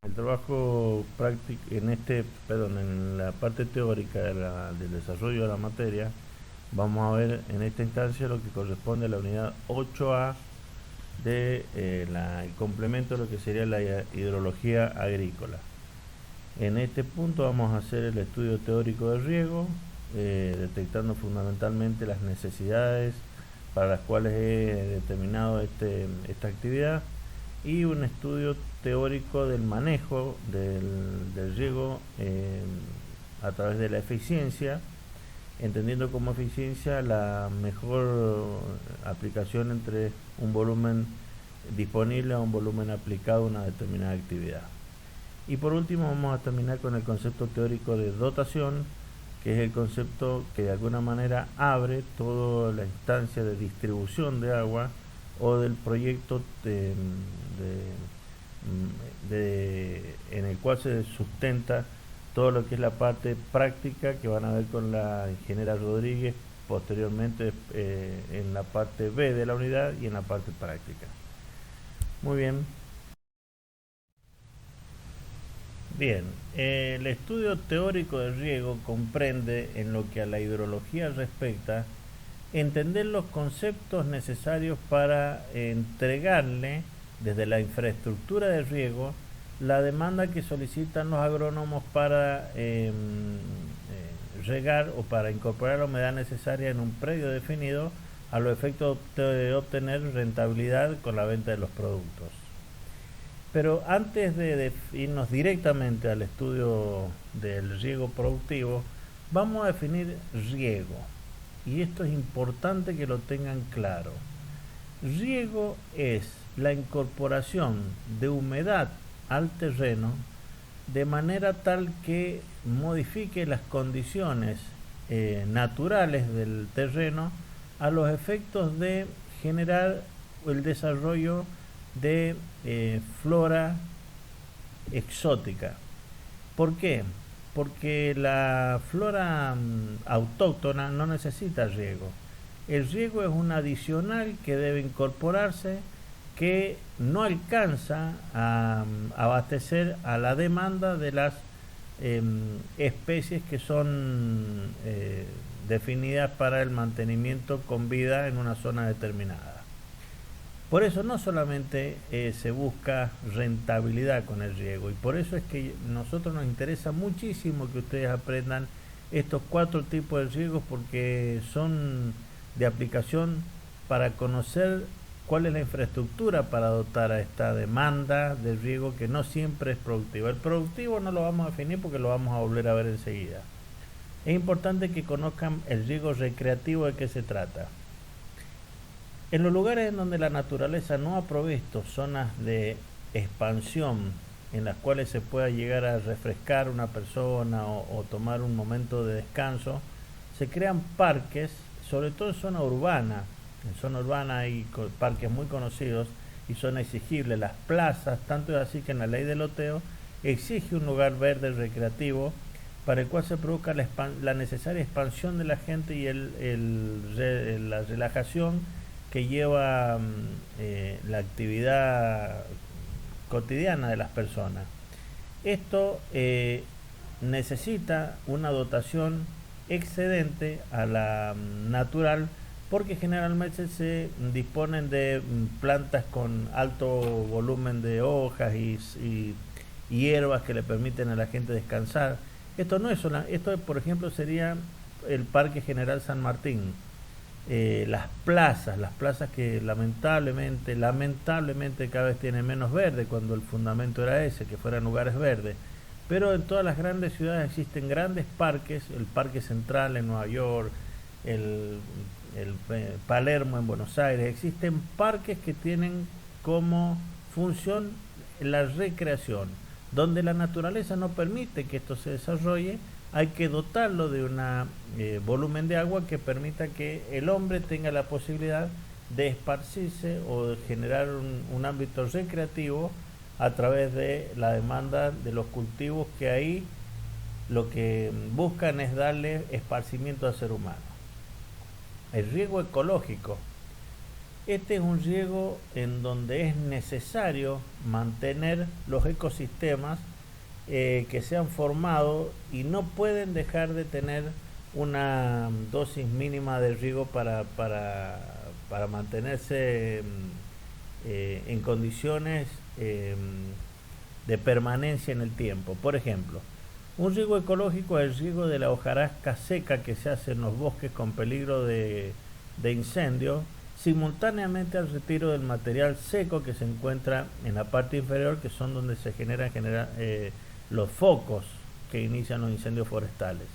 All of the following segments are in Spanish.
El trabajo práctico en la parte teórica del desarrollo de la materia, vamos a ver en esta instancia lo que corresponde a la unidad 8A de el complemento de lo que sería la hidrología agrícola. En este punto vamos a hacer el estudio teórico de riego, detectando fundamentalmente las necesidades para las cuales he determinado esta actividad, y un estudio teórico del manejo del riego a través de la eficiencia, entendiendo como eficiencia la mejor aplicación entre un volumen disponible a un volumen aplicado a una determinada actividad. Y por último vamos a terminar con el concepto teórico de dotación, que es el concepto que de alguna manera abre toda la instancia de distribución de agua o del proyecto en el cual se sustenta todo lo que es la parte práctica, que van a ver con la ingeniera Rodríguez posteriormente en la parte B de la unidad y en la parte práctica. Muy bien. Bien, el estudio teórico del riego comprende, en lo que a la hidrología respecta, entender los conceptos necesarios para entregarle desde la infraestructura de riego la demanda que solicitan los agrónomos para regar o para incorporar la humedad necesaria en un predio definido a los efectos de obtener rentabilidad con la venta de los productos. Pero antes de irnos directamente al estudio del riego productivo, vamos a definir riego. Y esto es importante que lo tengan claro. Riego es la incorporación de humedad al terreno de manera tal que modifique las condiciones naturales del terreno a los efectos de generar el desarrollo de flora exótica. ¿Por qué? Porque la flora autóctona no necesita riego. El riego es un adicional que debe incorporarse, que no alcanza a abastecer a la demanda de las especies que son definidas para el mantenimiento con vida en una zona determinada. Por eso no solamente se busca rentabilidad con el riego, y por eso es que a nosotros nos interesa muchísimo que ustedes aprendan estos 4 tipos de riegos, porque son de aplicación para conocer cuál es la infraestructura para dotar a esta demanda de riego, que no siempre es productiva. El productivo no lo vamos a definir porque lo vamos a volver a ver enseguida. Es importante que conozcan el riego recreativo, de qué se trata. En los lugares en donde la naturaleza no ha provisto zonas de expansión en las cuales se pueda llegar a refrescar una persona o tomar un momento de descanso, se crean parques, sobre todo en zona urbana. En zona urbana hay parques muy conocidos y son exigibles las plazas, tanto es así que en la ley del loteo exige un lugar verde recreativo para el cual se produzca la necesaria expansión de la gente y la relajación que lleva la actividad cotidiana de las personas. Esto necesita una dotación excedente a la natural, porque generalmente se disponen de plantas con alto volumen de hojas y hierbas que le permiten a la gente descansar. Esto no es esto, por ejemplo, sería el Parque General San Martín. Las plazas que lamentablemente cada vez tienen menos verde, cuando el fundamento era ese, que fueran lugares verdes. Pero en todas las grandes ciudades existen grandes parques, el Parque Central en Nueva York, el Palermo en Buenos Aires. Existen parques que tienen como función la recreación, donde la naturaleza no permite que esto se desarrolle. Hay que dotarlo de un volumen de agua que permita que el hombre tenga la posibilidad de esparcirse o de generar un ámbito recreativo a través de la demanda de los cultivos, que ahí lo que buscan es darle esparcimiento al ser humano. El riego ecológico Este es un riego en donde es necesario mantener los ecosistemas que se han formado y no pueden dejar de tener una dosis mínima de riego para mantenerse en condiciones de permanencia en el tiempo. Por ejemplo, un riego ecológico es el riego de la hojarasca seca que se hace en los bosques con peligro de incendio, simultáneamente al retiro del material seco que se encuentra en la parte inferior, que son donde se generan los focos que inician los incendios forestales.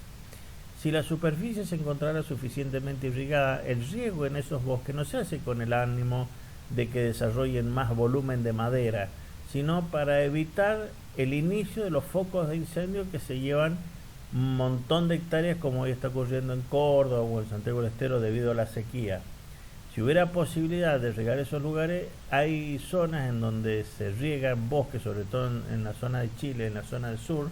Si la superficie se encontrara suficientemente irrigada, el riego en esos bosques no se hace con el ánimo de que desarrollen más volumen de madera, sino para evitar el inicio de los focos de incendio que se llevan un montón de hectáreas, como hoy está ocurriendo en Córdoba o en Santiago del Estero debido a la sequía. Si hubiera posibilidad de regar esos lugares, hay zonas en donde se riegan bosques, sobre todo en la zona de Chile, en la zona del sur,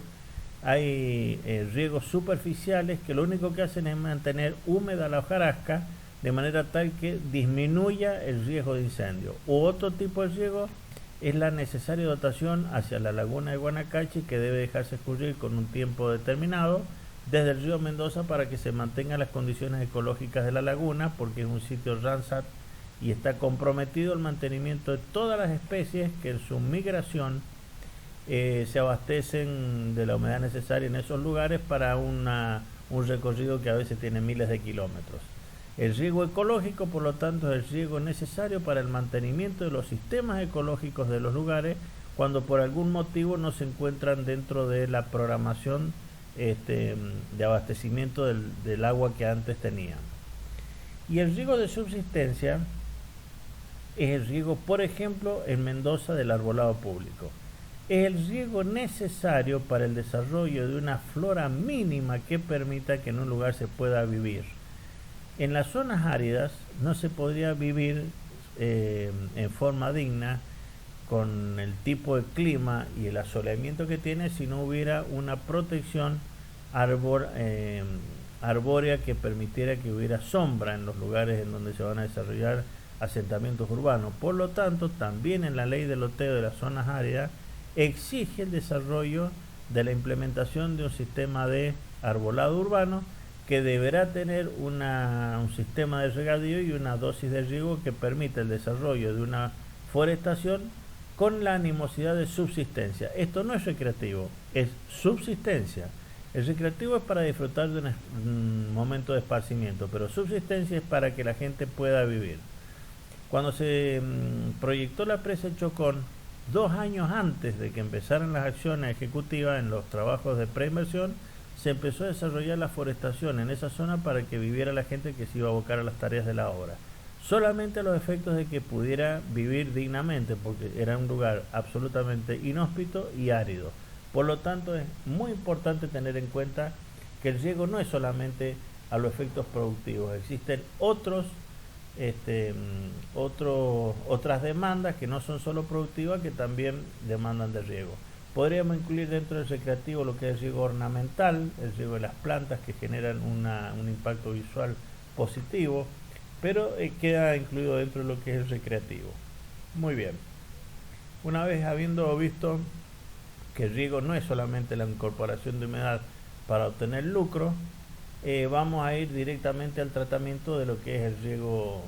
hay riegos superficiales que lo único que hacen es mantener húmeda la hojarasca de manera tal que disminuya el riesgo de incendio. U otro tipo de riego es la necesaria dotación hacia la laguna de Guanacache, que debe dejarse escurrir con un tiempo determinado desde el río Mendoza para que se mantengan las condiciones ecológicas de la laguna, porque es un sitio Ramsar y está comprometido el mantenimiento de todas las especies que en su migración se abastecen de la humedad necesaria en esos lugares para un recorrido que a veces tiene miles de kilómetros. El riego ecológico, por lo tanto, es el riego necesario para el mantenimiento de los sistemas ecológicos de los lugares cuando por algún motivo no se encuentran dentro de la programación de abastecimiento del agua que antes tenían. Y el riego de subsistencia es el riego, por ejemplo, en Mendoza, del arbolado público. Es el riego necesario para el desarrollo de una flora mínima que permita que en un lugar se pueda vivir. En las zonas áridas no se podría vivir en forma digna con el tipo de clima y el asoleamiento que tiene si no hubiera una protección arbórea que permitiera que hubiera sombra en los lugares en donde se van a desarrollar asentamientos urbanos. Por lo tanto, también en la ley de loteo de las zonas áridas exige el desarrollo de la implementación de un sistema de arbolado urbano que deberá tener un sistema de regadío y una dosis de riego que permita el desarrollo de una forestación con la animosidad de subsistencia. Esto no es recreativo, es subsistencia. El recreativo es para disfrutar de un momento de esparcimiento, pero subsistencia es para que la gente pueda vivir. Cuando se proyectó la presa de Chocón, 2 años antes de que empezaran las acciones ejecutivas en los trabajos de preinversión, se empezó a desarrollar la forestación en esa zona para que viviera la gente que se iba a abocar a las tareas de la obra. Solamente a los efectos de que pudiera vivir dignamente, porque era un lugar absolutamente inhóspito y árido. Por lo tanto, es muy importante tener en cuenta que el riego no es solamente a los efectos productivos, existen otras demandas que no son solo productivas, que también demandan de riego. Podríamos incluir dentro del recreativo lo que es el riego ornamental, el riego de las plantas que generan un impacto visual positivo, pero queda incluido dentro de lo que es el recreativo. Muy bien. Una vez habiendo visto que el riego no es solamente la incorporación de humedad para obtener lucro, vamos a ir directamente al tratamiento de lo que es el riego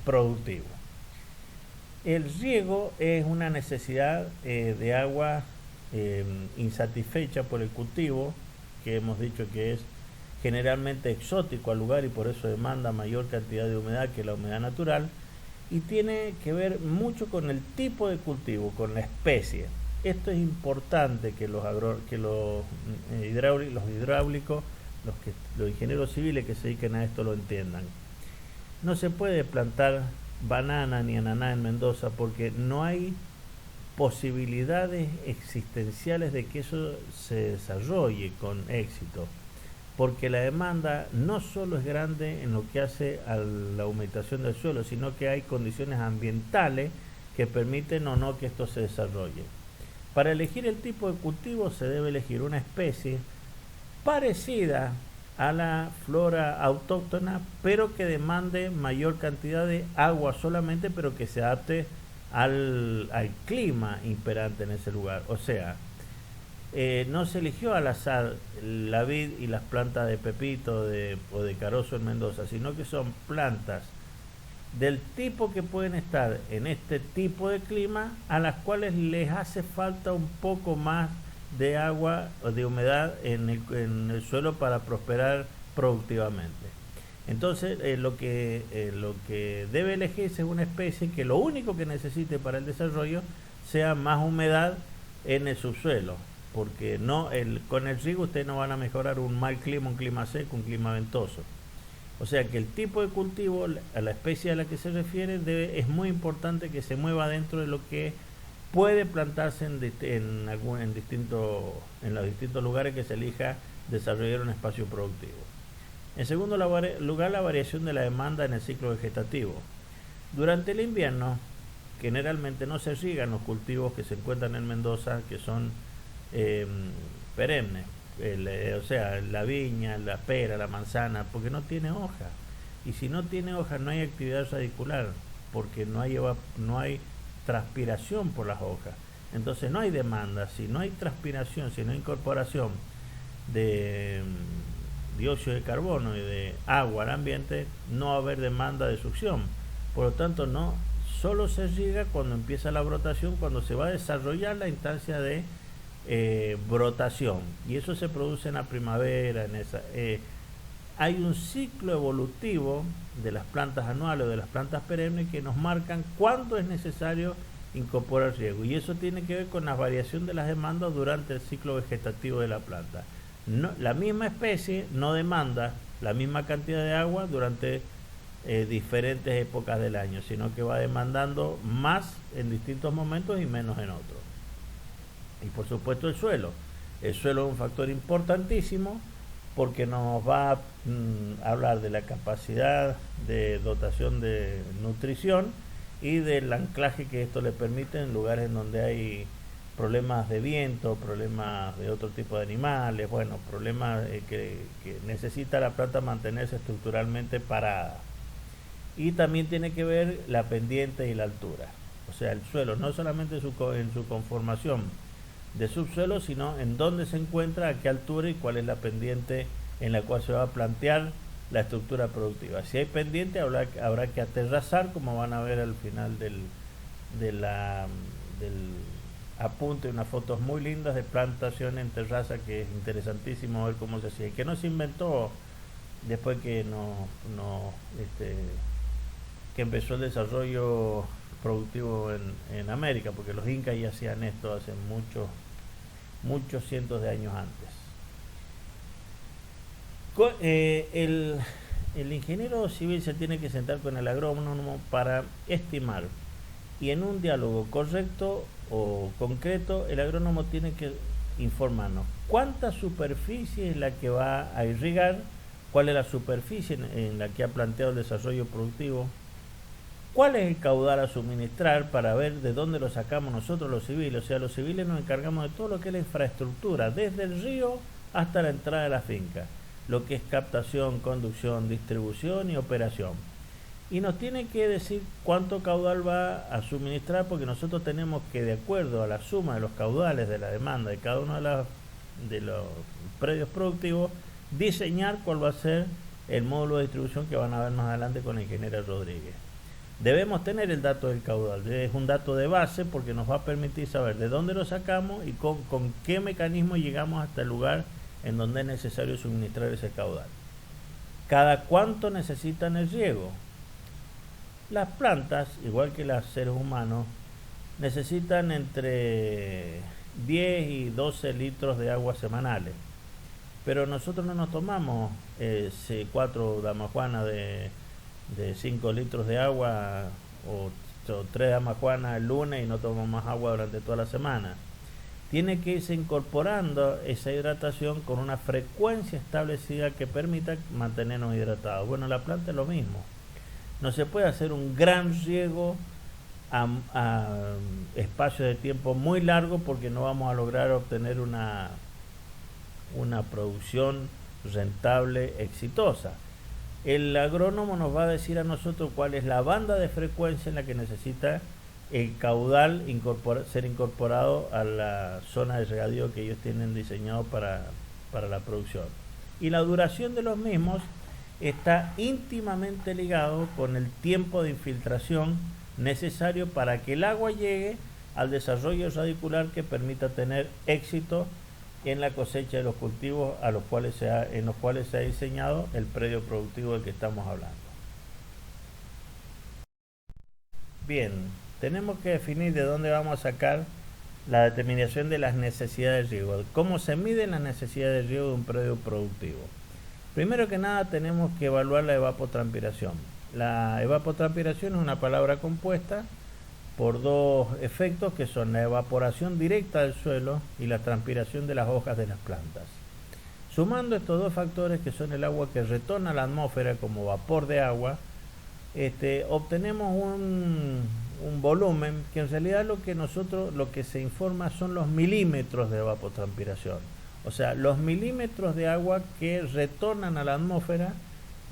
productivo. El riego es una necesidad de agua insatisfecha por el cultivo, que hemos dicho que es generalmente exótico al lugar y por eso demanda mayor cantidad de humedad que la humedad natural, y tiene que ver mucho con el tipo de cultivo, con la especie. Esto es importante que los hidráulicos, los ingenieros civiles que se dediquen a esto lo entiendan. No se puede plantar banana ni ananá en Mendoza porque no hay posibilidades existenciales de que eso se desarrolle con éxito, porque la demanda no solo es grande en lo que hace a la humectación del suelo, sino que hay condiciones ambientales que permiten o no que esto se desarrolle. Para elegir el tipo de cultivo se debe elegir una especie parecida a la flora autóctona, pero que demande mayor cantidad de agua solamente, pero que se adapte al clima imperante en ese lugar. O sea, no se eligió al azar la vid y las plantas de pepito o de carozo en Mendoza, sino que son plantas del tipo que pueden estar en este tipo de clima, a las cuales les hace falta un poco más de agua o de humedad en el suelo para prosperar productivamente. Entonces lo que debe elegirse es una especie que lo único que necesite para el desarrollo sea más humedad en el subsuelo, porque con el riego ustedes no van a mejorar un mal clima, un clima seco, un clima ventoso. O sea que el tipo de cultivo, a la especie a la que se refiere, es muy importante que se mueva dentro de lo que puede plantarse en los distintos lugares que se elija desarrollar un espacio productivo. En segundo lugar, la variación de la demanda en el ciclo vegetativo. Durante el invierno, generalmente no se riegan los cultivos que se encuentran en Mendoza, que son perennes. O sea, la viña, la pera, la manzana, porque no tiene hoja. Y si no tiene hoja, no hay actividad radicular, porque no hay transpiración por las hojas. Entonces no hay demanda. Si no hay transpiración, si no hay incorporación de dióxido de carbono y de agua al ambiente, no va a haber demanda de succión. Por lo tanto, no solo se riega cuando empieza la brotación, cuando se va a desarrollar la instancia de brotación, y eso se produce en la primavera. Hay un ciclo evolutivo de las plantas anuales o de las plantas perennes que nos marcan cuándo es necesario incorporar riego, y eso tiene que ver con la variación de las demandas durante el ciclo vegetativo de la planta. La misma especie no demanda la misma cantidad de agua durante diferentes épocas del año, sino que va demandando más en distintos momentos y menos en otros. Y por supuesto el suelo. El suelo es un factor importantísimo porque nos va a hablar de la capacidad de dotación de nutrición y del anclaje que esto le permite en lugares en donde hay problemas de viento, problemas de otro tipo de animales, bueno, problemas que necesita la planta mantenerse estructuralmente parada. Y también tiene que ver la pendiente y la altura. O sea, el suelo no solamente en su conformación de subsuelo, sino en dónde se encuentra, a qué altura y cuál es la pendiente en la cual se va a plantear la estructura productiva. Si hay pendiente, habrá que aterrazar, como van a ver al final del apunte, unas fotos muy lindas de plantación en terraza, que es interesantísimo ver cómo se hacía, y que no se inventó después que que empezó el desarrollo productivo en América, porque los incas ya hacían esto hace muchos cientos de años antes. El ingeniero civil se tiene que sentar con el agrónomo para estimar, y en un diálogo correcto o concreto, el agrónomo tiene que informarnos cuánta superficie es la que va a irrigar, cuál es la superficie en la que ha planteado el desarrollo productivo, cuál es el caudal a suministrar, para ver de dónde lo sacamos nosotros los civiles. O sea, los civiles nos encargamos de todo lo que es la infraestructura, desde el río hasta la entrada de la finca, lo que es captación, conducción, distribución y operación. Y nos tiene que decir cuánto caudal va a suministrar, porque nosotros tenemos que, de acuerdo a la suma de los caudales de la demanda de cada uno de los predios productivos, diseñar cuál va a ser el módulo de distribución que van a ver más adelante con el ingeniero Rodríguez. Debemos tener el dato del caudal, es un dato de base porque nos va a permitir saber de dónde lo sacamos y con qué mecanismo llegamos hasta el lugar en donde es necesario suministrar ese caudal. ¿Cada cuánto necesitan el riego? Las plantas, igual que los seres humanos, necesitan entre 10 y 12 litros de agua semanales, pero nosotros no nos tomamos 4 damajuanas de 5 litros de agua o 3 damajuanas el lunes y no tomamos más agua durante toda la semana. Tiene que irse incorporando esa hidratación con una frecuencia establecida que permita mantenernos hidratados. Bueno, la planta es lo mismo. No se puede hacer un gran riego a espacios de tiempo muy largo, porque no vamos a lograr obtener una producción rentable, exitosa. El agrónomo nos va a decir a nosotros cuál es la banda de frecuencia en la que necesita el caudal ser incorporado a la zona de regadío que ellos tienen diseñado para la producción. Y la duración de los mismos está íntimamente ligado con el tiempo de infiltración necesario para que el agua llegue al desarrollo radicular que permita tener éxito en la cosecha de los cultivos en los cuales se ha diseñado el predio productivo del que estamos hablando. Bien, tenemos que definir de dónde vamos a sacar la determinación de las necesidades de riego. ¿Cómo se miden las necesidades de riego de un predio productivo? Primero que nada tenemos que evaluar la evapotranspiración. La evapotranspiración es una palabra compuesta por dos efectos que son la evaporación directa del suelo y la transpiración de las hojas de las plantas. Sumando estos dos factores, que son el agua que retorna a la atmósfera como vapor de agua, obtenemos un volumen que en realidad lo que se informa son los milímetros de evapotranspiración. O sea, los milímetros de agua que retornan a la atmósfera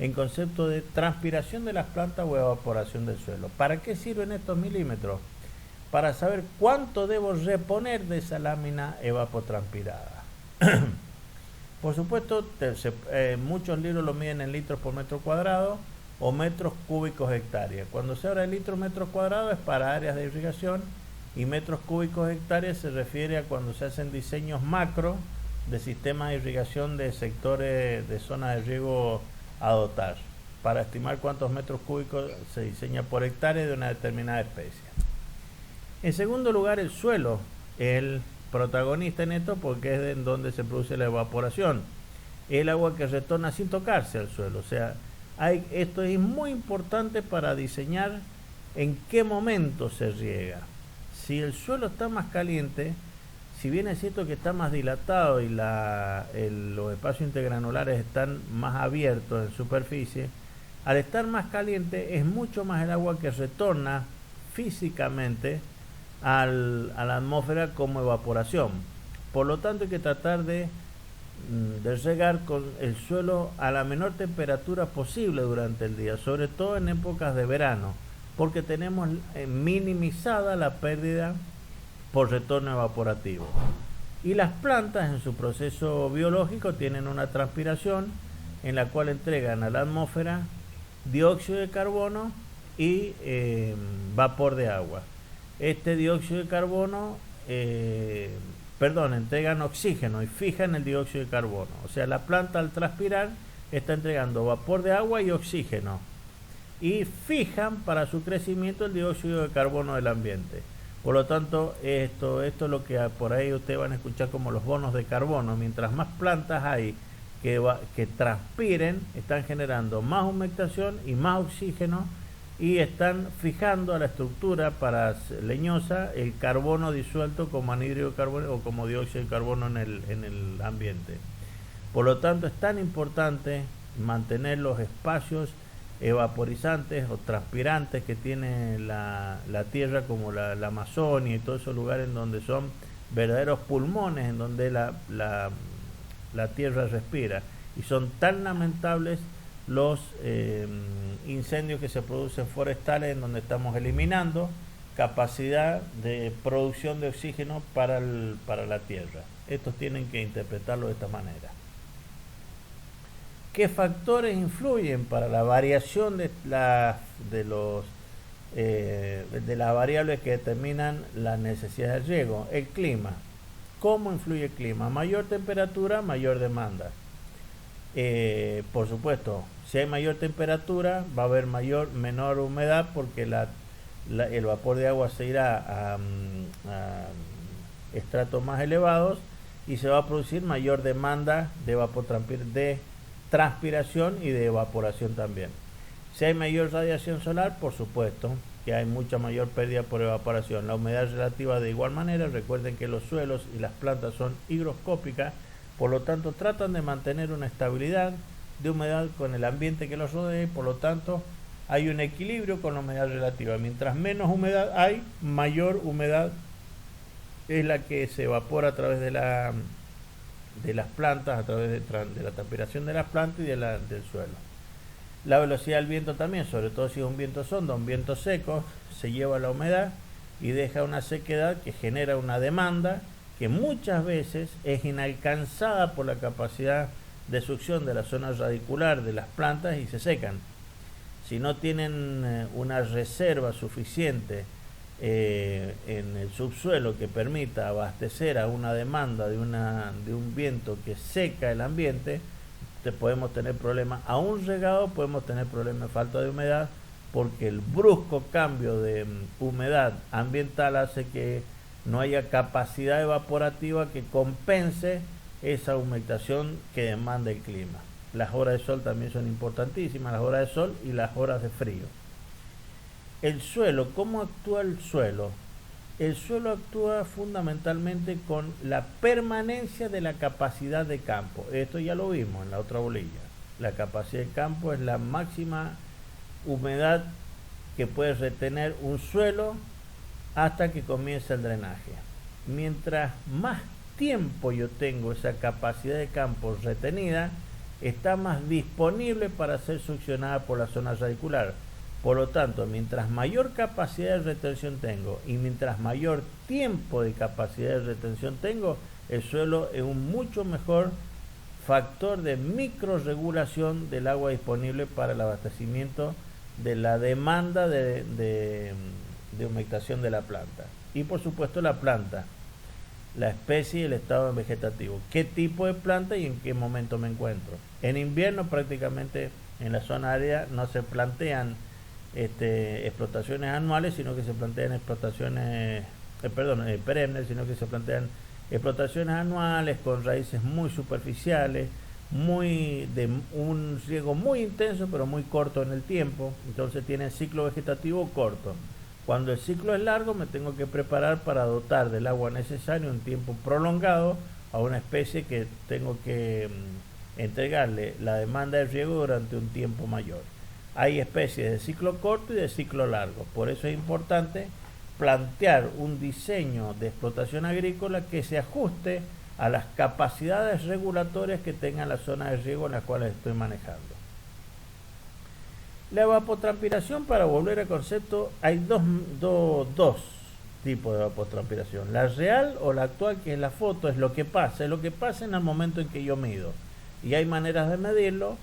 en concepto de transpiración de las plantas o evaporación del suelo. ¿Para qué sirven estos milímetros? Para saber cuánto debo reponer de esa lámina evapotranspirada. Por supuesto, muchos libros lo miden en litros por metro cuadrado o metros cúbicos hectárea. Cuando se habla de litros metros cuadrados es para áreas de irrigación, y metros cúbicos hectárea se refiere a cuando se hacen diseños macro de sistemas de irrigación de sectores de zonas de riego a dotar, para estimar cuántos metros cúbicos se diseña por hectárea de una determinada especie. En segundo lugar, el suelo es el protagonista en esto, porque es en donde se produce la evaporación, el agua que retorna sin tocarse al suelo. O sea, esto es muy importante para diseñar en qué momento se riega. Si el suelo está más caliente, si bien es cierto que está más dilatado y los espacios intergranulares están más abiertos en superficie, al estar más caliente es mucho más el agua que retorna físicamente a la atmósfera como evaporación. Por lo tanto, hay que tratar de regar con el suelo a la menor temperatura posible durante el día, sobre todo en épocas de verano, porque tenemos minimizada la pérdida por retorno evaporativo. Y las plantas en su proceso biológico tienen una transpiración en la cual entregan a la atmósfera dióxido de carbono y vapor de agua. Este dióxido de carbono, entregan oxígeno y fijan el dióxido de carbono. O sea, la planta al transpirar está entregando vapor de agua y oxígeno, y fijan para su crecimiento el dióxido de carbono del ambiente. Por lo tanto, esto es lo que por ahí ustedes van a escuchar como los bonos de carbono. Mientras más plantas hay que transpiren, están generando más humectación y más oxígeno, y están fijando a la estructura leñosa el carbono disuelto como anhídrido de carbono o como dióxido de carbono en el ambiente. Por lo tanto, es tan importante mantener los espacios evaporizantes o transpirantes que tiene la tierra, como la Amazonia y todos esos lugares en donde son verdaderos pulmones, en donde la tierra respira, y son tan lamentables los incendios que se producen forestales, en donde estamos eliminando capacidad de producción de oxígeno para la tierra. Estos tienen que interpretarlo de esta manera. ¿Qué factores influyen para la variación de las variables que determinan la necesidad de riego? El clima. ¿Cómo influye el clima? Mayor temperatura, mayor demanda. Por supuesto, si hay mayor temperatura, va a haber menor humedad, porque el vapor de agua se irá a estratos más elevados, y se va a producir mayor demanda de transpiración y de evaporación también. Si hay mayor radiación solar, por supuesto que hay mucha mayor pérdida por evaporación. La humedad relativa de igual manera. Recuerden que los suelos y las plantas son higroscópicas, por lo tanto tratan de mantener una estabilidad de humedad con el ambiente que los rodea, y por lo tanto hay un equilibrio con la humedad relativa. Mientras menos humedad hay, mayor humedad es la que se evapora a través de de las plantas a través de la transpiración de las plantas y del suelo. La velocidad del viento también, sobre todo si es un viento sonda, un viento seco, se lleva la humedad y deja una sequedad que genera una demanda que muchas veces es inalcanzada por la capacidad de succión de la zona radicular de las plantas y se secan. Si no tienen una reserva suficiente en el subsuelo que permita abastecer a una demanda de un viento que seca el ambiente, podemos tener problemas. Aún regado podemos tener problemas de falta de humedad, porque el brusco cambio de humedad ambiental hace que no haya capacidad evaporativa que compense esa humectación que demanda el clima. Las horas de sol también son importantísimas, las horas de sol y las horas de frío. El suelo, ¿cómo actúa el suelo? El suelo actúa fundamentalmente con la permanencia de la capacidad de campo. Esto ya lo vimos en la otra bolilla. La capacidad de campo es la máxima humedad que puede retener un suelo hasta que comience el drenaje. Mientras más tiempo yo tengo esa capacidad de campo retenida, está más disponible para ser succionada por la zona radicular. Por lo tanto, mientras mayor capacidad de retención tengo y mientras mayor tiempo de capacidad de retención tengo, el suelo es un mucho mejor factor de microregulación del agua disponible para el abastecimiento de la demanda de humectación de la planta. Y por supuesto la planta, la especie y el estado vegetativo. ¿Qué tipo de planta y en qué momento me encuentro? En invierno prácticamente en la zona árida no se plantean explotaciones anuales, sino que se plantean explotaciones perennes, sino que se plantean explotaciones anuales con raíces muy superficiales, de un riego muy intenso pero muy corto en el tiempo. Entonces tienen ciclo vegetativo corto. Cuando el ciclo es largo, me tengo que preparar para dotar del agua necesario un tiempo prolongado a una especie que tengo que entregarle la demanda de riego durante un tiempo mayor. Hay especies de ciclo corto y de ciclo largo. Por eso es importante plantear un diseño de explotación agrícola que se ajuste a las capacidades regulatorias que tenga la zona de riego en la cual estoy manejando. La evapotranspiración, para volver al concepto, hay dos tipos de evapotranspiración. La real o la actual, que es la foto, es lo que pasa en el momento en que yo mido. Y hay maneras de medirlo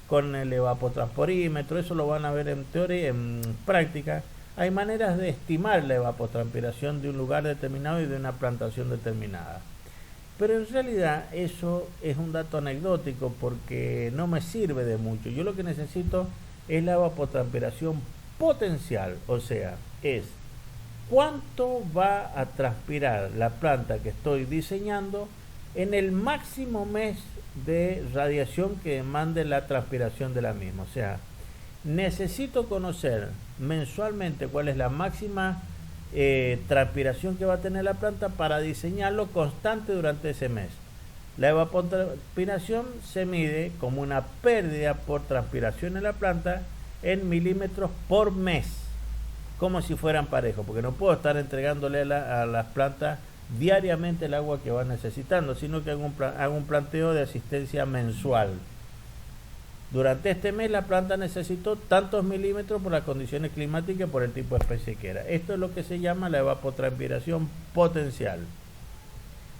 con el evapotransporímetro, eso lo van a ver en teoría, en práctica. Hay maneras de estimar la evapotranspiración de un lugar determinado y de una plantación determinada. Pero en realidad eso es un dato anecdótico porque no me sirve de mucho. Yo lo que necesito es la evapotranspiración potencial, o sea, es cuánto va a transpirar la planta que estoy diseñando en el máximo mes de radiación que demande la transpiración de la misma. O sea, necesito conocer mensualmente cuál es la máxima transpiración que va a tener la planta para diseñarlo constante durante ese mes. La evapotranspiración se mide como una pérdida por transpiración en la planta en milímetros por mes, como si fueran parejos, porque no puedo estar entregándole a las plantas diariamente el agua que van necesitando, sino que hago un planteo de asistencia mensual. Durante este mes la planta necesitó tantos milímetros por las condiciones climáticas, por el tipo de especie que era. Esto es lo que se llama la evapotranspiración potencial.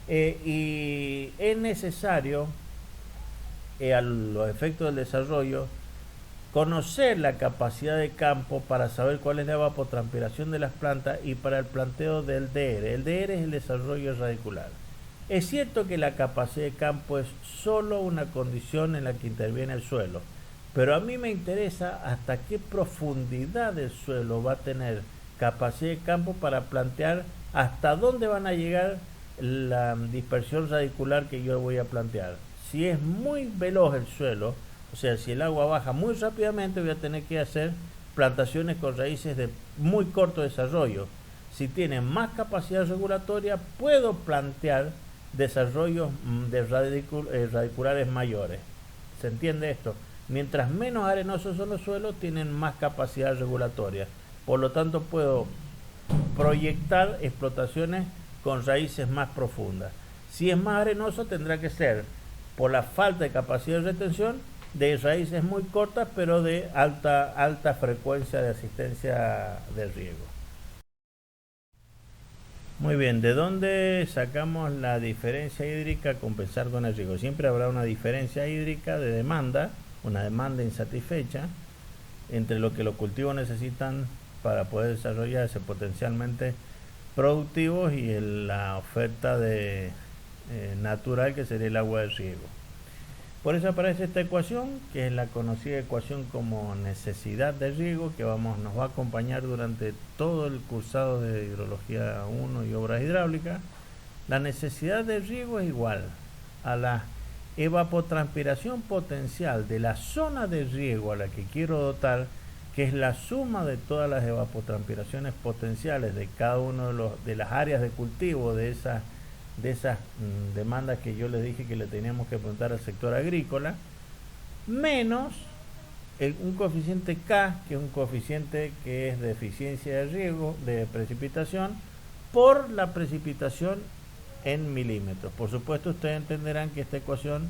Y es necesario, a los efectos del desarrollo, conocer la capacidad de campo para saber cuál es la evapotranspiración de las plantas y para el planteo del DR. El DR es el desarrollo radicular. Es cierto que la capacidad de campo es solo una condición en la que interviene el suelo, pero a mí me interesa hasta qué profundidad el suelo va a tener capacidad de campo para plantear hasta dónde van a llegar la dispersión radicular que yo voy a plantear. Si es muy veloz el suelo, o sea, si el agua baja muy rápidamente, voy a tener que hacer plantaciones con raíces de muy corto desarrollo. Si tiene más capacidad regulatoria, puedo plantear desarrollos de radiculares mayores. ¿Se entiende esto? Mientras menos arenosos son los suelos, tienen más capacidad regulatoria. Por lo tanto, puedo proyectar explotaciones con raíces más profundas. Si es más arenoso, tendrá que ser por la falta de capacidad de retención, de raíces muy cortas, pero de alta frecuencia de asistencia de riego. Muy bien, ¿de dónde sacamos la diferencia hídrica a compensar con el riego? Siempre habrá una diferencia hídrica de demanda, una demanda insatisfecha, entre lo que los cultivos necesitan para poder desarrollarse potencialmente productivos y la oferta natural, que sería el agua de riego. Por eso aparece esta ecuación, que es la conocida ecuación como necesidad de riego, que nos va a acompañar durante todo el cursado de hidrología 1 y obras hidráulicas. La necesidad de riego es igual a la evapotranspiración potencial de la zona de riego a la que quiero dotar, que es la suma de todas las evapotranspiraciones potenciales de cada uno de las áreas de cultivo de esas demandas que yo les dije que le teníamos que preguntar al sector agrícola, menos un coeficiente K, que es un coeficiente que es de eficiencia de riego, de precipitación, por la precipitación en milímetros. Por supuesto, ustedes entenderán que esta ecuación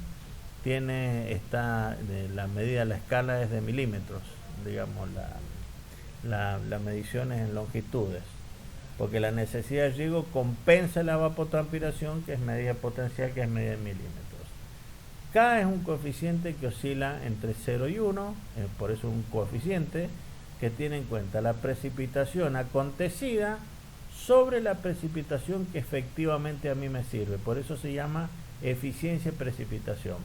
la medida, la escala es de milímetros, digamos, la medición es en longitudes, porque la necesidad de riego compensa la evapotranspiración, que es medida potencial, que es medida en milímetros. K es un coeficiente que oscila entre 0 y 1, por eso es un coeficiente que tiene en cuenta la precipitación acontecida sobre la precipitación que efectivamente a mí me sirve. Por eso se llama eficiencia de precipitación.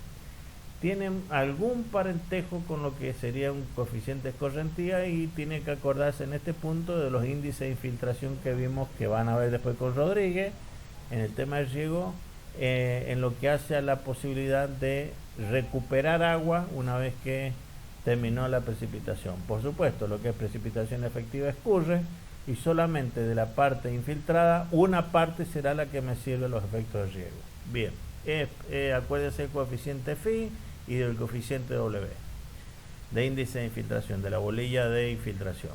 Tienen algún parentesco con lo que sería un coeficiente de escorrentía, y tiene que acordarse en este punto de los índices de infiltración que vimos, que van a ver después con Rodríguez en el tema del riego, en lo que hace a la posibilidad de recuperar agua una vez que terminó la precipitación. Por supuesto, lo que es precipitación efectiva escurre, y solamente de la parte infiltrada una parte será la que me sirve a los efectos de riego. Bien, acuérdense del coeficiente phi y del coeficiente W, de índice de infiltración, de la bolilla de infiltración.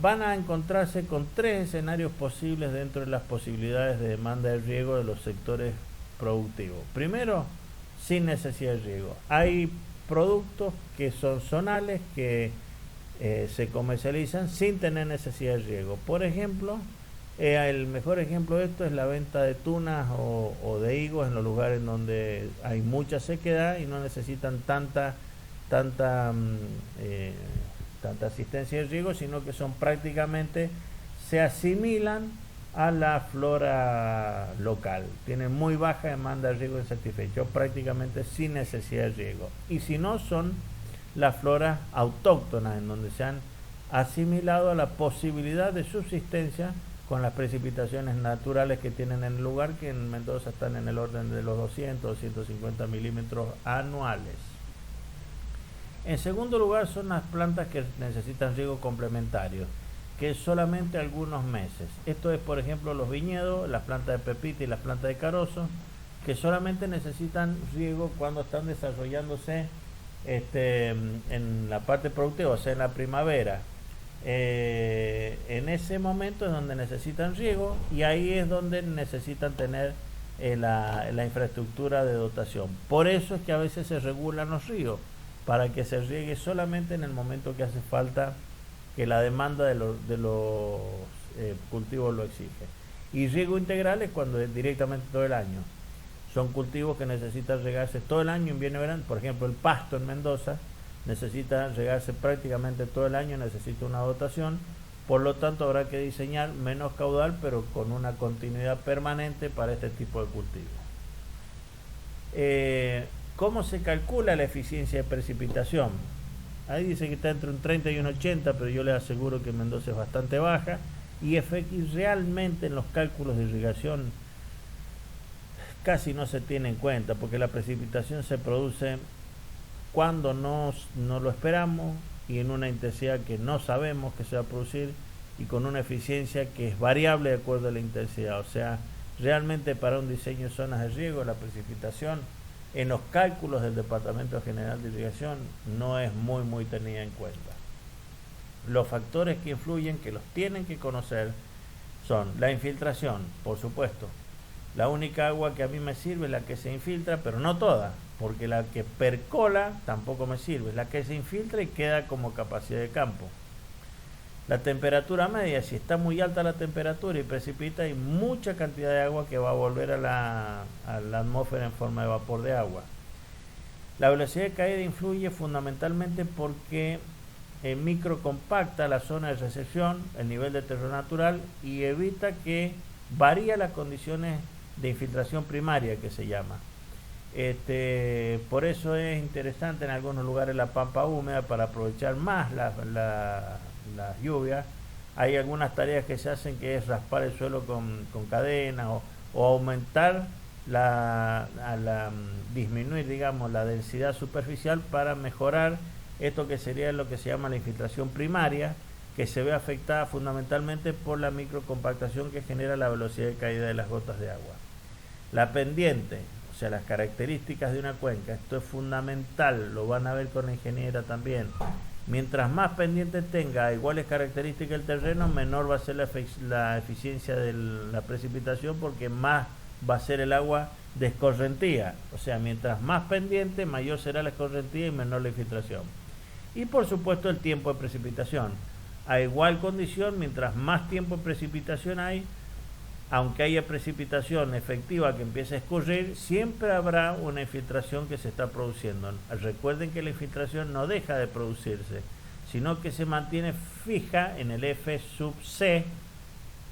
Van a encontrarse con tres escenarios posibles dentro de las posibilidades de demanda de riego de los sectores productivos. Primero, sin necesidad de riego. Hay productos que son zonales, que se comercializan sin tener necesidad de riego. Por ejemplo, el mejor ejemplo de esto es la venta de tunas o de higos en los lugares donde hay mucha sequedad y no necesitan tanta asistencia de riego, sino que se asimilan a la flora local, tienen muy baja demanda de riego insatisfecho, prácticamente sin necesidad de riego. Y si no, son las floras autóctonas, en donde se han asimilado a la posibilidad de subsistencia con las precipitaciones naturales que tienen en el lugar, que en Mendoza están en el orden de los 200-250 milímetros anuales. En segundo lugar, son las plantas que necesitan riego complementario, que es solamente algunos meses. Esto es, por ejemplo, los viñedos, las plantas de pepita y las plantas de carozo, que solamente necesitan riego cuando están desarrollándose en la parte productiva, o sea, en la primavera. En ese momento es donde necesitan riego, y ahí es donde necesitan tener la infraestructura de dotación. Por eso es que a veces se regulan los ríos, para que se riegue solamente en el momento que hace falta, que la demanda de los cultivos lo exige. Y riego integral es cuando es directamente todo el año. Son cultivos que necesitan regarse todo el año, invierno y verano. Por ejemplo, el pasto en Mendoza necesita regarse prácticamente todo el año, necesita una dotación. Por lo tanto, habrá que diseñar menos caudal, pero con una continuidad permanente para este tipo de cultivos. ¿Cómo se calcula la eficiencia de precipitación? Ahí dice que está entre un 30 y un 80, pero yo les aseguro que en Mendoza es bastante baja, y realmente en los cálculos de irrigación casi no se tiene en cuenta, porque la precipitación se produce cuando no lo esperamos, y en una intensidad que no sabemos que se va a producir, y con una eficiencia que es variable de acuerdo a la intensidad. O sea, realmente para un diseño de zonas de riego, la precipitación en los cálculos del Departamento General de Irrigación no es muy tenida en cuenta. Los factores que influyen, que los tienen que conocer, son la infiltración, por supuesto, La única agua que a mí me sirve es la que se infiltra, pero no toda, porque la que percola tampoco me sirve, es la que se infiltra y queda como capacidad de campo. La temperatura media, si está muy alta la temperatura y precipita, hay mucha cantidad de agua que va a volver a la atmósfera en forma de vapor de agua. La velocidad de caída influye fundamentalmente porque microcompacta la zona de recepción, el nivel de terreno natural, y evita que varíe las condiciones de infiltración primaria, que se llama. Por eso es interesante en algunos lugares la pampa húmeda para aprovechar más las lluvias. Hay algunas tareas que se hacen, que es raspar el suelo con cadena o aumentar disminuir, digamos, la densidad superficial para mejorar esto que sería lo que se llama la infiltración primaria, que se ve afectada fundamentalmente por la microcompactación que genera la velocidad de caída de las gotas de agua. La pendiente, o sea, las características de una cuenca, esto es fundamental, lo van a ver con la ingeniera también. Mientras más pendiente tenga iguales características del terreno, menor va a ser la eficiencia de la precipitación, porque más va a ser el agua de escorrentía. O sea, mientras más pendiente, mayor será la escorrentía y menor la infiltración. Y por supuesto el tiempo de precipitación. A igual condición, mientras más tiempo de precipitación hay, aunque haya precipitación efectiva que empiece a escurrir, siempre habrá una infiltración que se está produciendo. Recuerden que la infiltración no deja de producirse, sino que se mantiene fija en el F sub C,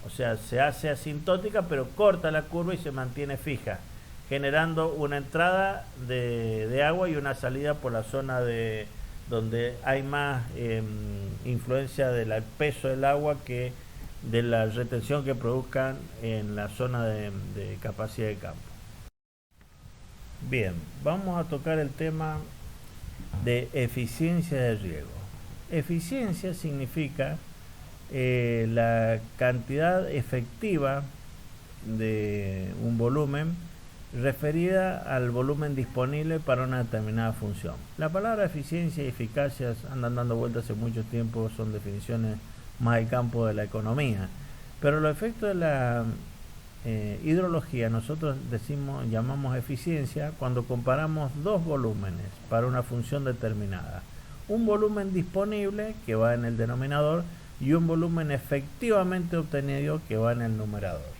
o sea, se hace asintótica, pero corta la curva y se mantiene fija, generando una entrada de agua y una salida por la zona donde hay más influencia del peso del agua que de la retención que produzcan en la zona de capacidad de campo. Bien, vamos a tocar el tema de eficiencia de riego. Eficiencia significa la cantidad efectiva de un volumen referida al volumen disponible para una determinada función. La palabra eficiencia y eficacia andan dando vueltas hace mucho tiempo, son definiciones más del campo de la economía, pero los efectos de la hidrología nosotros llamamos eficiencia cuando comparamos dos volúmenes para una función determinada: un volumen disponible, que va en el denominador, y un volumen efectivamente obtenido, que va en el numerador.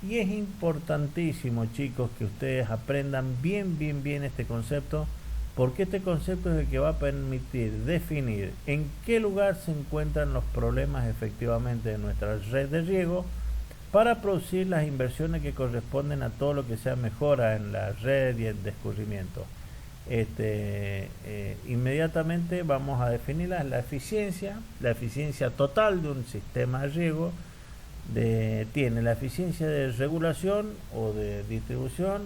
Y es importantísimo, chicos, que ustedes aprendan bien este concepto, porque este concepto es el que va a permitir definir en qué lugar se encuentran los problemas efectivamente de nuestra red de riego, para producir las inversiones que corresponden a todo lo que sea mejora en la red y el escurrimiento. Inmediatamente vamos a definir la eficiencia total de un sistema de riego. Tiene la eficiencia de regulación o de distribución,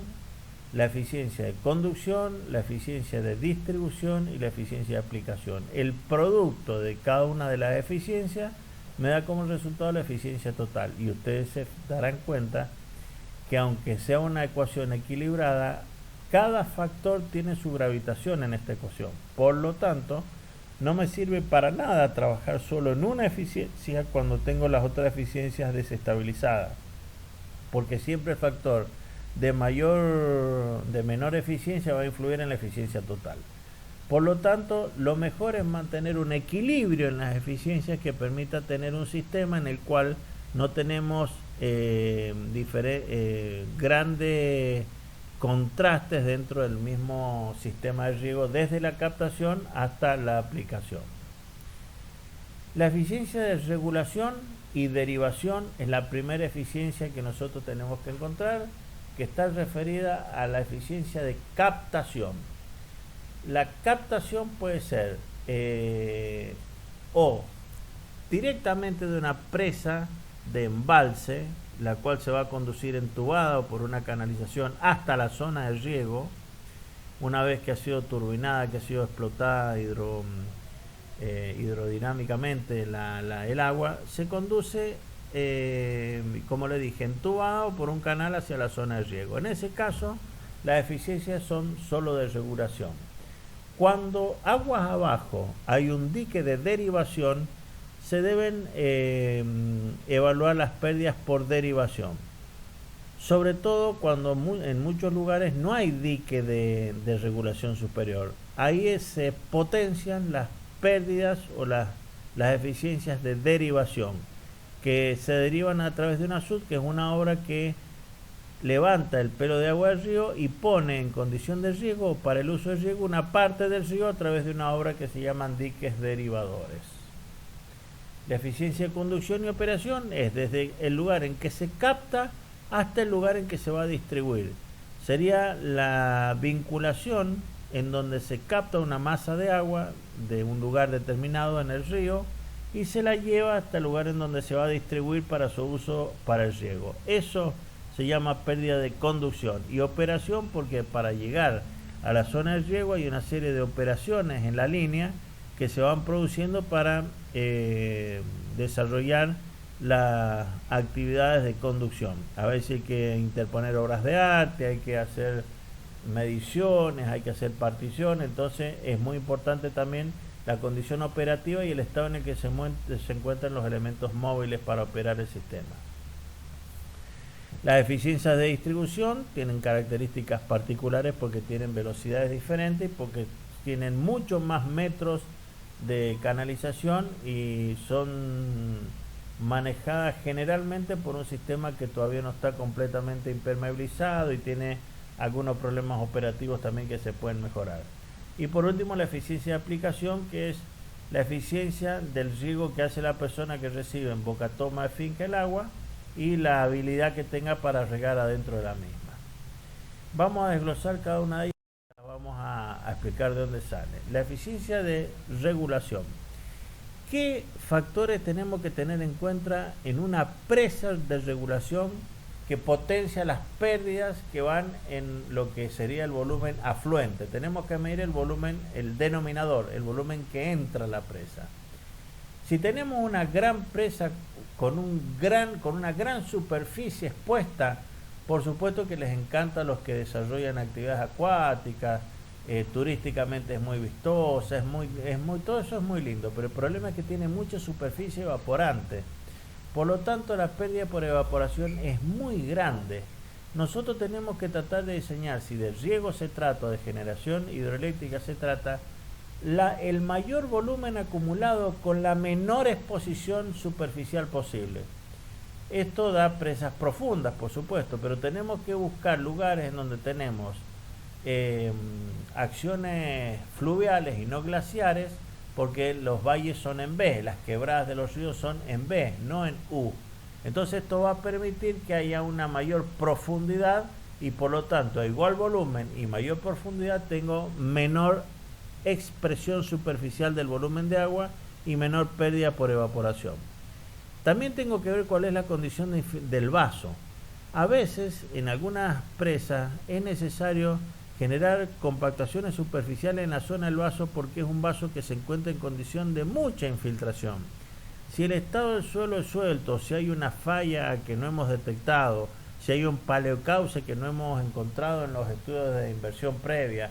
la eficiencia de conducción, la eficiencia de distribución y la eficiencia de aplicación. El producto de cada una de las eficiencias me da como resultado la eficiencia total, y ustedes se darán cuenta que aunque sea una ecuación equilibrada, cada factor tiene su gravitación en esta ecuación. Por lo tanto, no me sirve para nada trabajar solo en una eficiencia cuando tengo las otras eficiencias desestabilizadas, porque siempre el factor de menor eficiencia va a influir en la eficiencia total. Por lo tanto, lo mejor es mantener un equilibrio en las eficiencias que permita tener un sistema en el cual no tenemos grandes contrastes dentro del mismo sistema de riego, desde la captación hasta la aplicación. La eficiencia de regulación y derivación es la primera eficiencia que nosotros tenemos que encontrar, que está referida a la eficiencia de captación. La captación puede ser o directamente de una presa de embalse, la cual se va a conducir entubada o por una canalización hasta la zona de riego. Una vez que ha sido turbinada, que ha sido explotada hidrodinámicamente el agua, se conduce, como le dije, entubada o por un canal hacia la zona de riego. En ese caso, las eficiencias son solo de regulación. Cuando aguas abajo hay un dique de derivación, se deben evaluar las pérdidas por derivación. sobre todo cuando en muchos lugares no hay dique de regulación superior. Ahí se potencian las pérdidas o las eficiencias de derivación, que se derivan a través de una SUD, que es una obra que levanta el pelo de agua del río y pone en condición de riego, para el uso de riego, una parte del río a través de una obra que se llaman diques derivadores. La eficiencia de conducción y operación es desde el lugar en que se capta hasta el lugar en que se va a distribuir. Sería la vinculación en donde se capta una masa de agua de un lugar determinado en el río y se la lleva hasta el lugar en donde se va a distribuir para su uso para el riego. Eso se llama pérdida de conducción, y operación porque para llegar a la zona de riego hay una serie de operaciones en la línea que se van produciendo para desarrollar las actividades de conducción. A veces hay que interponer obras de arte, hay que hacer mediciones, hay que hacer particiones. Entonces es muy importante también la condición operativa y el estado en el que se encuentran los elementos móviles para operar el sistema. Las eficiencias de distribución tienen características particulares porque tienen velocidades diferentes, porque tienen muchos más metros de canalización y son manejadas generalmente por un sistema que todavía no está completamente impermeabilizado y tiene algunos problemas operativos también que se pueden mejorar. Y por último, la eficiencia de aplicación, que es la eficiencia del riego que hace la persona que recibe en boca toma de finca el agua y la habilidad que tenga para regar adentro de la misma. Vamos a desglosar cada una de ellas, vamos a explicar de dónde sale. La eficiencia de regulación. ¿Qué factores tenemos que tener en cuenta en una presa de regulación que potencia las pérdidas que van en lo que sería el volumen afluente? Tenemos que medir el volumen, el denominador, el volumen que entra a la presa. Si tenemos una gran presa con una gran superficie expuesta, por supuesto que les encanta a los que desarrollan actividades acuáticas, turísticamente es muy vistosa, todo eso es muy lindo, pero el problema es que tiene mucha superficie evaporante. Por lo tanto, la pérdida por evaporación es muy grande. Nosotros tenemos que tratar de diseñar, si de riego se trata o de generación hidroeléctrica se trata, el mayor volumen acumulado con la menor exposición superficial posible. Esto da presas profundas, por supuesto, pero tenemos que buscar lugares en donde tenemos acciones fluviales y no glaciares, porque los valles son en B, las quebradas de los ríos son en B, no en U. Entonces esto va a permitir que haya una mayor profundidad y por lo tanto a igual volumen y mayor profundidad tengo menor expresión superficial del volumen de agua y menor pérdida por evaporación. También tengo que ver cuál es la condición del vaso. A veces en algunas presas es necesario generar compactaciones superficiales en la zona del vaso porque es un vaso que se encuentra en condición de mucha infiltración. Si el estado del suelo es suelto, si hay una falla que no hemos detectado, si hay un paleocauce que no hemos encontrado en los estudios de inversión previa,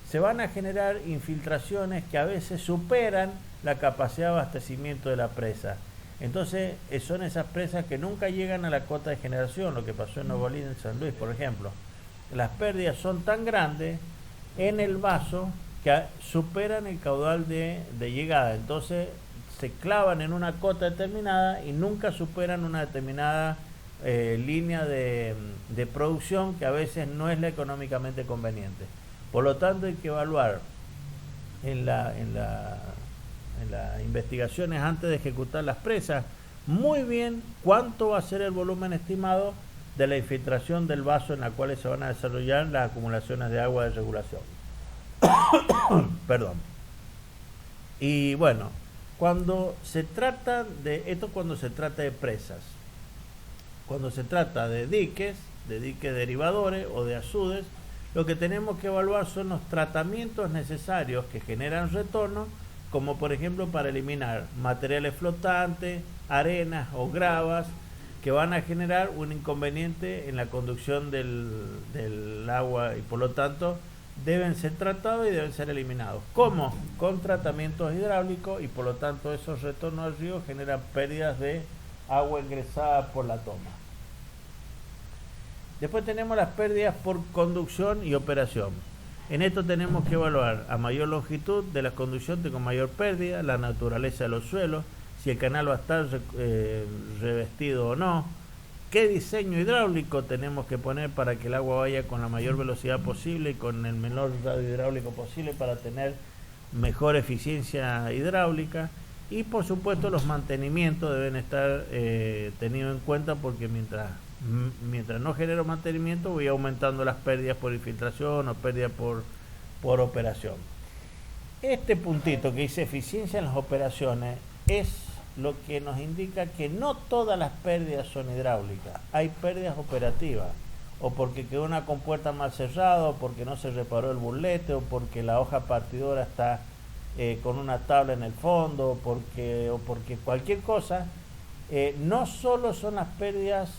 se van a generar infiltraciones que a veces superan la capacidad de abastecimiento de la presa. Entonces son esas presas que nunca llegan a la cota de generación, lo que pasó en Nuevo Orleans, en San Luis, por ejemplo. Las pérdidas son tan grandes en el vaso que superan el caudal de llegada. Entonces se clavan en una cota determinada y nunca superan una determinada línea de producción que a veces no es la económicamente conveniente. Por lo tanto hay que evaluar en las investigaciones antes de ejecutar las presas muy bien cuánto va a ser el volumen estimado de la infiltración del vaso en la cual se van a desarrollar las acumulaciones de agua de regulación. Perdón. Y bueno, cuando se trata de presas, cuando se trata de diques derivadores o de asudes, lo que tenemos que evaluar son los tratamientos necesarios que generan retorno, como por ejemplo para eliminar materiales flotantes, arenas o gravas que van a generar un inconveniente en la conducción del agua y por lo tanto deben ser tratados y deben ser eliminados. ¿Cómo? Con tratamientos hidráulicos y por lo tanto esos retornos al río generan pérdidas de agua ingresada por la toma. Después tenemos las pérdidas por conducción y operación. En esto tenemos que evaluar a mayor longitud de la conducción tengo mayor pérdida, la naturaleza de los suelos, si el canal va a estar revestido o no, qué diseño hidráulico tenemos que poner para que el agua vaya con la mayor velocidad posible y con el menor radio hidráulico posible para tener mejor eficiencia hidráulica, y por supuesto los mantenimientos deben estar tenidos en cuenta, porque mientras no genero mantenimiento voy aumentando las pérdidas por infiltración o pérdidas por operación. Este puntito que dice eficiencia en las operaciones es lo que nos indica que no todas las pérdidas son hidráulicas. Hay pérdidas operativas, o porque quedó una compuerta mal cerrada, o porque no se reparó el burlete, o porque la hoja partidora está con una tabla en el fondo, o porque cualquier cosa. No solo son las pérdidas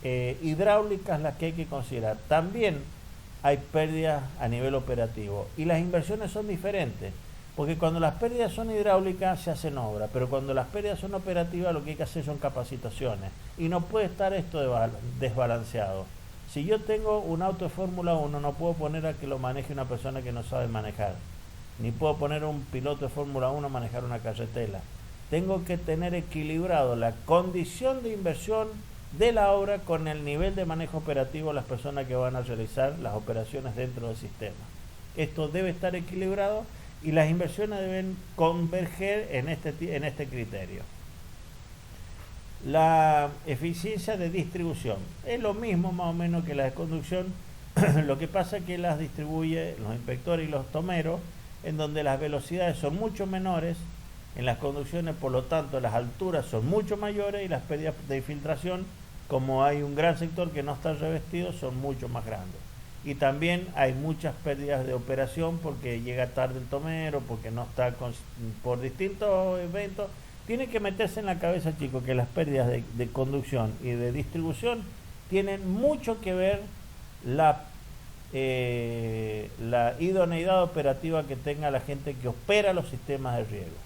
hidráulicas las que hay que considerar, también hay pérdidas a nivel operativo, y las inversiones son diferentes, porque cuando las pérdidas son hidráulicas se hacen obras, pero cuando las pérdidas son operativas lo que hay que hacer son capacitaciones, y no puede estar esto desbalanceado. Si yo tengo un auto de Fórmula 1, no puedo poner a que lo maneje una persona que no sabe manejar, ni puedo poner a un piloto de Fórmula 1 a manejar una carretera. Tengo que tener equilibrado la condición de inversión de la obra con el nivel de manejo operativo de las personas que van a realizar las operaciones dentro del sistema. Esto debe estar equilibrado y las inversiones deben converger en este criterio. La eficiencia de distribución es lo mismo más o menos que la de conducción. Lo que pasa es que las distribuye los inspectores y los tomeros, en donde las velocidades son mucho menores. En las conducciones, por lo tanto, las alturas son mucho mayores, y las pérdidas de infiltración, como hay un gran sector que no está revestido, son mucho más grandes. Y también hay muchas pérdidas de operación porque llega tarde el tomero, porque no está por distintos eventos. Tiene que meterse en la cabeza, chicos, que las pérdidas de conducción y de distribución tienen mucho que ver la idoneidad operativa que tenga la gente que opera los sistemas de riego.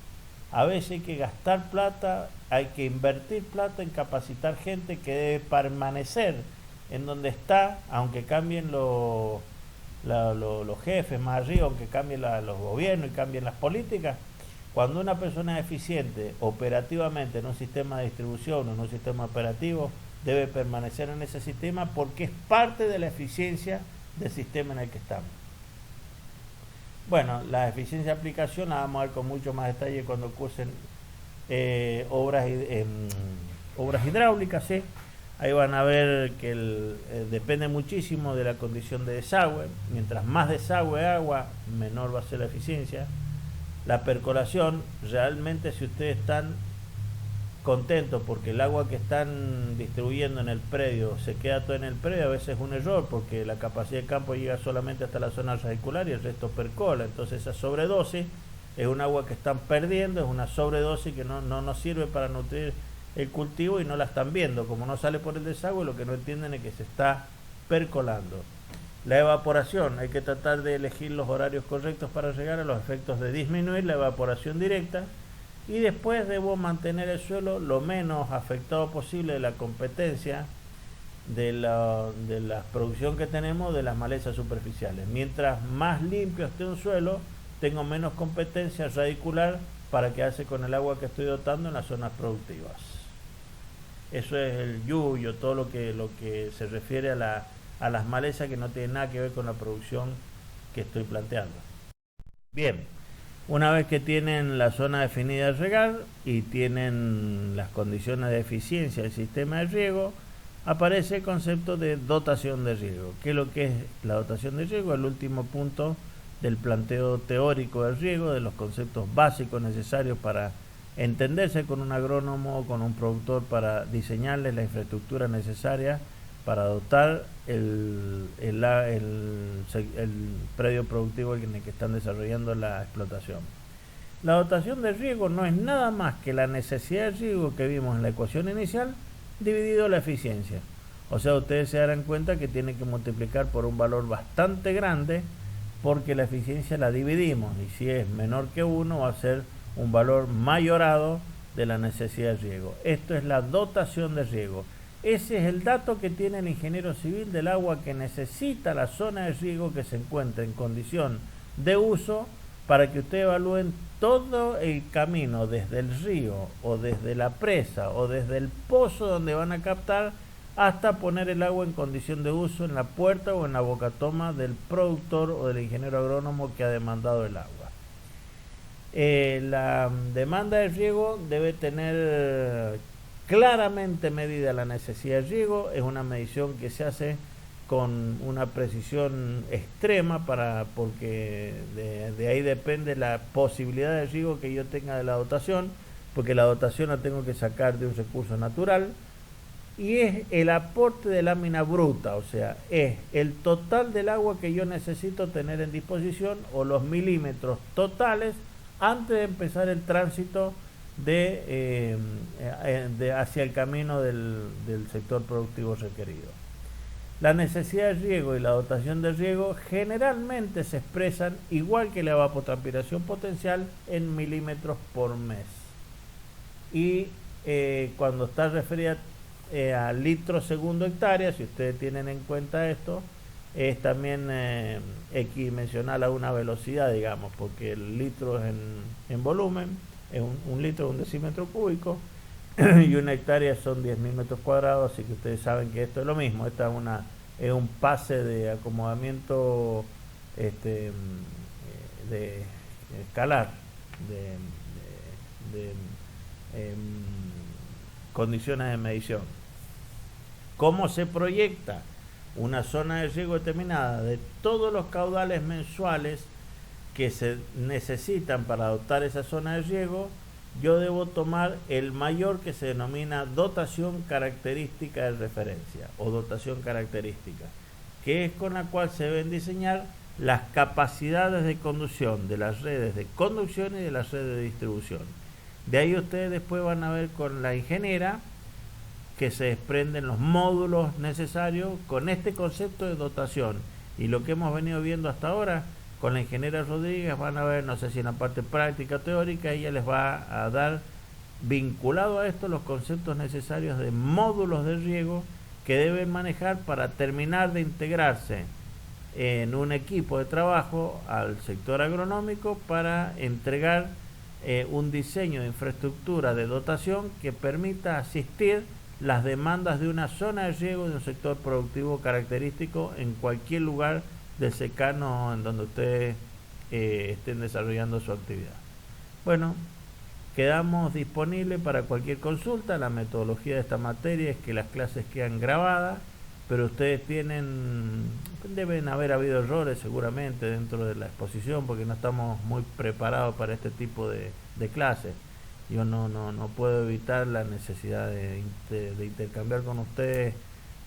A veces hay que gastar plata, hay que invertir plata en capacitar gente que debe permanecer en donde está, aunque cambien los jefes más arriba, aunque cambien los gobiernos y cambien las políticas. Cuando una persona es eficiente operativamente en un sistema de distribución o en un sistema operativo, debe permanecer en ese sistema porque es parte de la eficiencia del sistema en el que estamos. Bueno, la eficiencia de aplicación la vamos a ver con mucho más detalle cuando cursen obras hidráulicas, ¿sí? Ahí van a ver que depende muchísimo de la condición de desagüe. Mientras más desagüe agua, menor va a ser la eficiencia. La percolación, realmente si ustedes están contentos porque el agua que están distribuyendo en el predio se queda todo en el predio, a veces es un error porque la capacidad de campo llega solamente hasta la zona radicular y el resto percola. Entonces esa sobredosis es un agua que están perdiendo, es una sobredosis que no nos sirve para nutrir el cultivo y no la están viendo. Como no sale por el desagüe, lo que no entienden es que se está percolando. La evaporación, hay que tratar de elegir los horarios correctos para llegar a los efectos de disminuir la evaporación directa, y después debo mantener el suelo lo menos afectado posible de la competencia de la producción que tenemos de las malezas superficiales. Mientras más limpio esté un suelo, tengo menos competencia radicular para quedarse con el agua que estoy dotando en las zonas productivas. Eso es el yuyo, todo lo que se refiere a las malezas que no tienen nada que ver con la producción que estoy planteando. Bien, una vez que tienen la zona definida de regar y tienen las condiciones de eficiencia del sistema de riego, aparece el concepto de dotación de riego. ¿Qué es lo que es la dotación de riego? El último punto del planteo teórico del riego, de los conceptos básicos necesarios para entenderse con un agrónomo o con un productor, para diseñarles la infraestructura necesaria para dotar el predio productivo en el que están desarrollando la explotación. La dotación de riego no es nada más que la necesidad de riego que vimos en la ecuación inicial dividido la eficiencia. O sea, ustedes se darán cuenta que tienen que multiplicar por un valor bastante grande porque la eficiencia la dividimos, y si es menor que 1 va a ser un valor mayorado de la necesidad de riego. Esto es la dotación de riego. Ese es el dato que tiene el ingeniero civil del agua que necesita la zona de riego que se encuentra en condición de uso para que ustedes evalúen todo el camino desde el río o desde la presa o desde el pozo donde van a captar hasta poner el agua en condición de uso en la puerta o en la bocatoma del productor o del ingeniero agrónomo que ha demandado el agua. La demanda de riego debe tener claramente medida la necesidad de riego. Es una medición que se hace con una precisión extrema porque de ahí depende la posibilidad de riego que yo tenga de la dotación, porque la dotación la tengo que sacar de un recurso natural, y es el aporte de lámina bruta, o sea, es el total del agua que yo necesito tener en disposición o los milímetros totales antes de empezar el tránsito hacia el camino del sector productivo requerido. La necesidad de riego y la dotación de riego generalmente se expresan igual que la evapotranspiración potencial en milímetros por mes. Y cuando está referida a litros segundo hectárea, si ustedes tienen en cuenta esto, es también equidimensional a una velocidad, digamos, porque el litro es en volumen, es un litro es un decímetro cúbico y una hectárea son 10.000 metros cuadrados, así que ustedes saben que esto es lo mismo. Esta es un pase de acomodamiento de escalar de condiciones de medición. ¿Cómo se proyecta una zona de riego determinada de todos los caudales mensuales que se necesitan para adoptar esa zona de riego? Yo debo tomar el mayor, que se denomina dotación característica de referencia o dotación característica, que es con la cual se deben diseñar las capacidades de conducción de las redes de conducción y de las redes de distribución. De ahí ustedes después van a ver con la ingeniera que se desprenden los módulos necesarios con este concepto de dotación, y lo que hemos venido viendo hasta ahora con la ingeniera Rodríguez van a ver, no sé si en la parte práctica o teórica, ella les va a dar vinculado a esto los conceptos necesarios de módulos de riego que deben manejar para terminar de integrarse en un equipo de trabajo al sector agronómico para entregar un diseño de infraestructura de dotación que permita asistir las demandas de una zona de riego de un sector productivo característico en cualquier lugar del secano en donde ustedes estén desarrollando su actividad. Bueno, quedamos disponibles para cualquier consulta. La metodología de esta materia es que las clases quedan grabadas, pero ustedes deben haber habido errores seguramente dentro de la exposición porque no estamos muy preparados para este tipo de clases. Yo no puedo evitar la necesidad de intercambiar con ustedes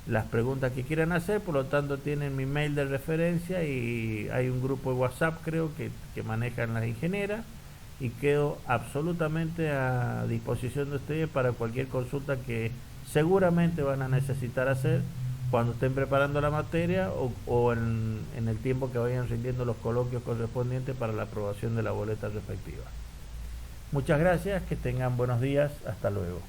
las preguntas que quieran hacer, por lo tanto tienen mi mail de referencia y hay un grupo de WhatsApp, creo, que manejan las ingenieras, y quedo absolutamente a disposición de ustedes para cualquier consulta que seguramente van a necesitar hacer cuando estén preparando la materia o en el tiempo que vayan rindiendo los coloquios correspondientes para la aprobación de la boleta respectiva. Muchas gracias, que tengan buenos días, hasta luego.